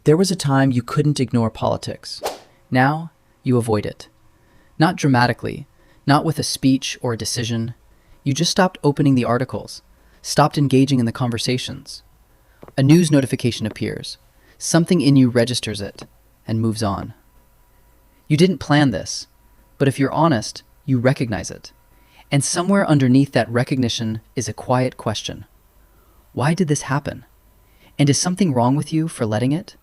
There was a time you couldn't ignore politics. Now, you avoid it. Not dramatically, not with a speech or a decision. You just stopped opening the articles, stopped engaging in the conversations. A news notification appears. Something in you registers it and moves on. You didn't plan this, but if you're honest, you recognize it. And somewhere underneath that recognition is a quiet question. Why did this happen? And is something wrong with you for letting it?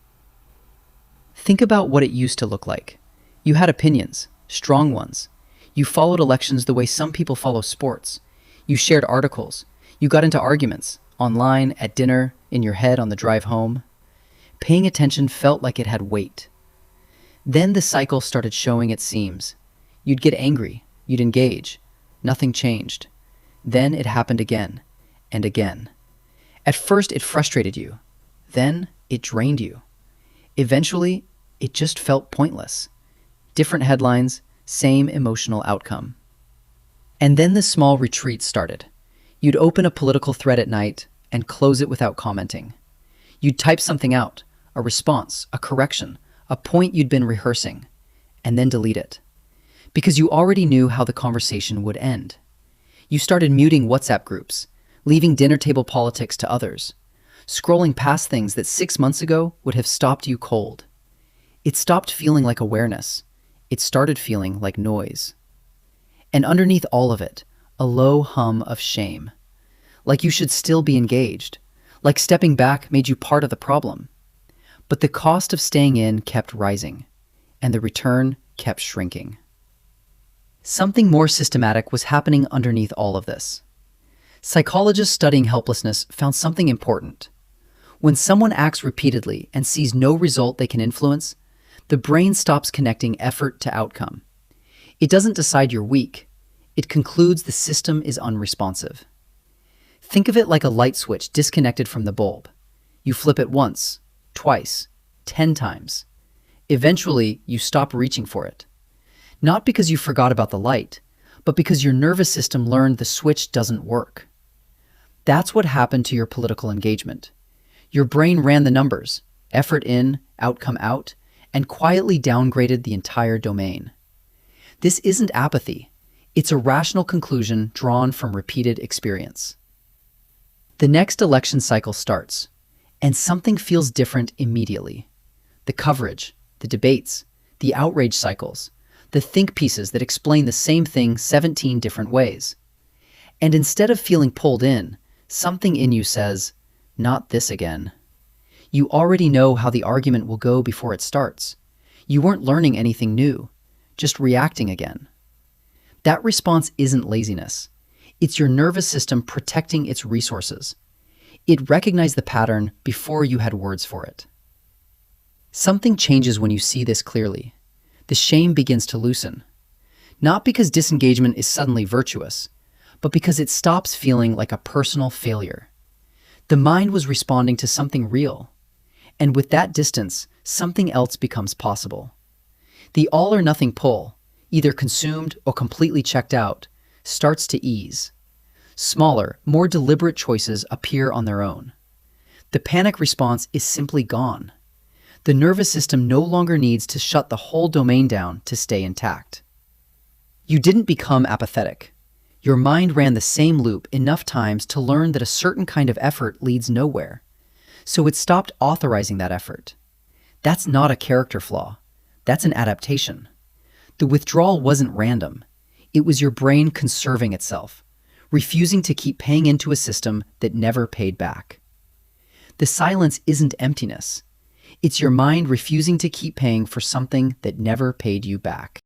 Think about what it used to look like. You had opinions, strong ones. You followed elections the way some people follow sports. You shared articles. You got into arguments, online, at dinner, in your head on the drive home. Paying attention felt like it had weight. Then the cycle started showing its seams. You'd get angry. You'd engage. Nothing changed. Then it happened again and again. At first, it frustrated you. Then it drained you. Eventually, it just felt pointless. Different headlines, same emotional outcome. And then the small retreat started. You'd open a political thread at night and close it without commenting. You'd type something out, a response, a correction, a point you'd been rehearsing, and then delete it. Because you already knew how the conversation would end. You started muting WhatsApp groups, leaving dinner table politics to others, scrolling past things that 6 months ago would have stopped you cold. It stopped feeling like awareness. It started feeling like noise. And underneath all of it, a low hum of shame. Like you should still be engaged. Like stepping back made you part of the problem. But the cost of staying in kept rising, and the return kept shrinking. Something more systematic was happening underneath all of this. Psychologists studying helplessness found something important. When someone acts repeatedly and sees no result they can influence, the brain stops connecting effort to outcome. It doesn't decide you're weak. It concludes the system is unresponsive. Think of it like a light switch disconnected from the bulb. You flip it once, twice, 10 times. Eventually, you stop reaching for it. Not because you forgot about the light, but because your nervous system learned the switch doesn't work. That's what happened to your political engagement. Your brain ran the numbers, effort in, outcome out, and quietly downgraded the entire domain. This isn't apathy. It's a rational conclusion drawn from repeated experience. The next election cycle starts, and something feels different immediately. The coverage, the debates, the outrage cycles, the think pieces that explain the same thing 17 different ways. And instead of feeling pulled in, something in you says, "Not this again." You already know how the argument will go before it starts. You weren't learning anything new, just reacting again. That response isn't laziness. It's your nervous system protecting its resources. It recognized the pattern before you had words for it. Something changes when you see this clearly. The shame begins to loosen. Not because disengagement is suddenly virtuous, but because it stops feeling like a personal failure. The mind was responding to something real. And with that distance, something else becomes possible. The all or nothing pull, either consumed or completely checked out, starts to ease. Smaller, more deliberate choices appear on their own. The panic response is simply gone. The nervous system no longer needs to shut the whole domain down to stay intact. You didn't become apathetic. Your mind ran the same loop enough times to learn that a certain kind of effort leads nowhere. So it stopped authorizing that effort. That's not a character flaw. That's an adaptation. The withdrawal wasn't random. It was your brain conserving itself, refusing to keep paying into a system that never paid back. The silence isn't emptiness. It's your mind refusing to keep paying for something that never paid you back.